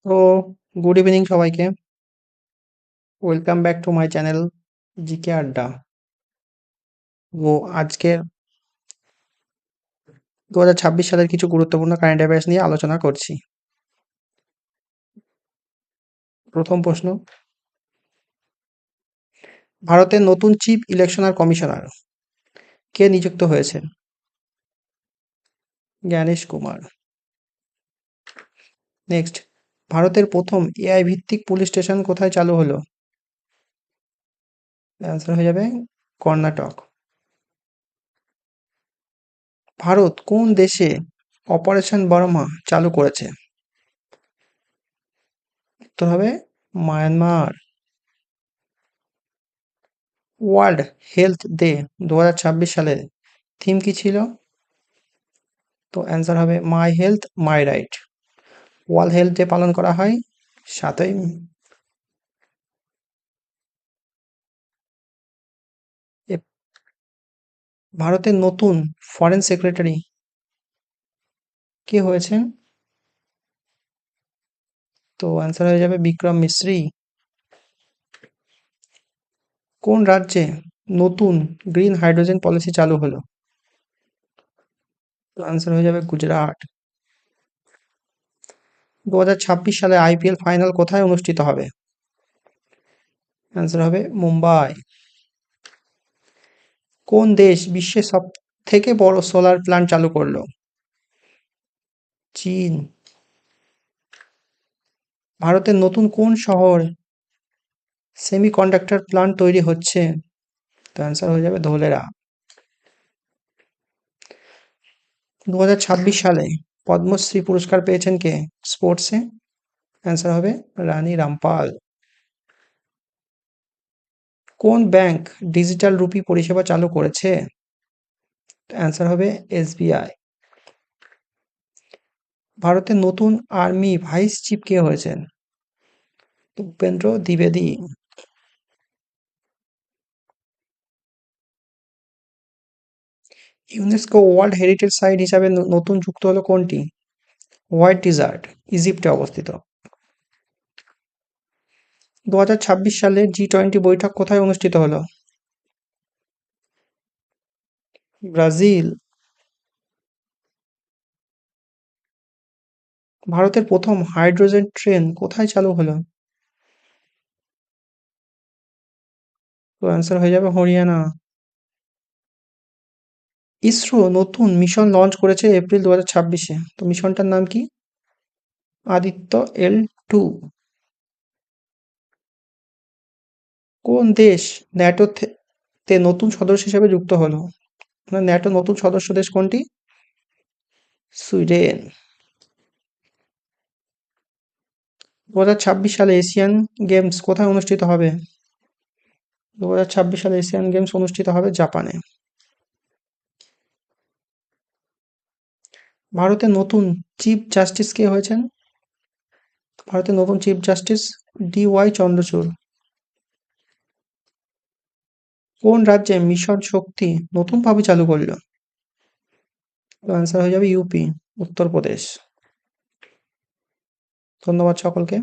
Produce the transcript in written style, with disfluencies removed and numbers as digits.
তো good evening সবাইকে। Welcome back to my channel GK আড্ডা। ও আজকের 2026 সালের কিছু গুরুত্বপূর্ণ কারেন্ট অ্যাফেয়ার্স নিয়ে আলোচনা করছি। প্রথম প্রশ্ন, ভারতের নতুন চিফ ইলেকশনার কমিশনার কে নিযুক্ত হয়েছে? জ্ঞানেশ কুমার। নেক্সট, ভারতের প্রথম এআই ভিত্তিক পুলিশ স্টেশন কোথায় চালু হলো? অ্যান্সার হয়ে যাবে কর্ণাটক। ভারত কোন দেশে অপারেশন বর্মা চালু করেছে? উত্তর হবে মায়ানমার। ওয়ার্ল্ড হেলথ ডে 2026 সালের থিম কি ছিল? তো অ্যান্সার হবে my health my right. World health day পালন করা হয় 7ই এপ- ভারতের নতুন ফরেন সেক্রেটারি কে হয়েছেন? তো অ্যান্সার হয়ে যাবে বিক্রম মিশ্রি। কোন রাজ্যে নতুন গ্রিন হাইড্রোজেন পলিসি চালু হলো? তো অ্যান্সার হয়ে যাবে গুজরাট। 2026 সালে আইপিএল ফাইনাল কোথায় অনুষ্ঠিত হবে? অ্যান্সার হবে মুম্বাই। কোন দেশ বিশ্বের সব থেকে বড় সোলার প্ল্যান্ট চালু করলো? চীন। ভারতের নতুন কোন শহর সেমিকন্ডাক্টর প্ল্যান্ট তৈরি হচ্ছে? তো অ্যান্সার হয়ে যাবে ধোলেরা। 2026 সালে পদ্মশ্রী পুরস্কার পেয়েছেন কে স্পোর্টসে? অ্যান্সার হবে রানী রামপাল। কোন ব্যাংক ডিজিটাল রুপি পরিষেবা চালু করেছে? অ্যান্সার হবে এসবিআই। ভারতের নতুন আর্মি ভাইস চিফ কে হয়েছেন? উপেন্দ্র দ্বিবেদী। ইউনেস্কো ওয়ার্ল্ড হেরিটেজ সাইট হিসাবে নতুন যুক্ত হলো কোনটি? হোয়াইট ডিজার্ট, ইজিপ্টে অবস্থিত। 2026 সালে জি20 বৈঠক কোথায় অনুষ্ঠিত হলো? ব্রাজিল। ভারতের প্রথম হাইড্রোজেন ট্রেন কোথায় চালু হলো? তো অ্যান্সার হয়ে যাবে হরিয়ানা। ইসরো নতুন মিশন লঞ্চ করেছে এপ্রিল 2026-এ। তো মিশনটার নাম কি? আদিত্য এল 2। কোন দেশ ন্যাটো তে নতুন সদস্য হিসেবে যুক্ত হলো? মানে ন্যাটো নতুন সদস্য দেশ কোনটি? সুইডেন। 2026 সালে এশিয়ান গেমস কোথায় অনুষ্ঠিত হবে? 2026 সালে এশিয়ান গেমস অনুষ্ঠিত হবে জাপানে। ভারতের নতুন চিফ জাস্টিস কে হয়েছেন? ভারতের নতুন চিফ জাস্টিস DY চন্দ্রচূড়। কোন রাজ্যে মিশন শক্তি নতুনভাবে চালু করলো? অ্যান্সার হয়ে যাবে ইউপি, উত্তরপ্রদেশ। ধন্যবাদ সকলকে।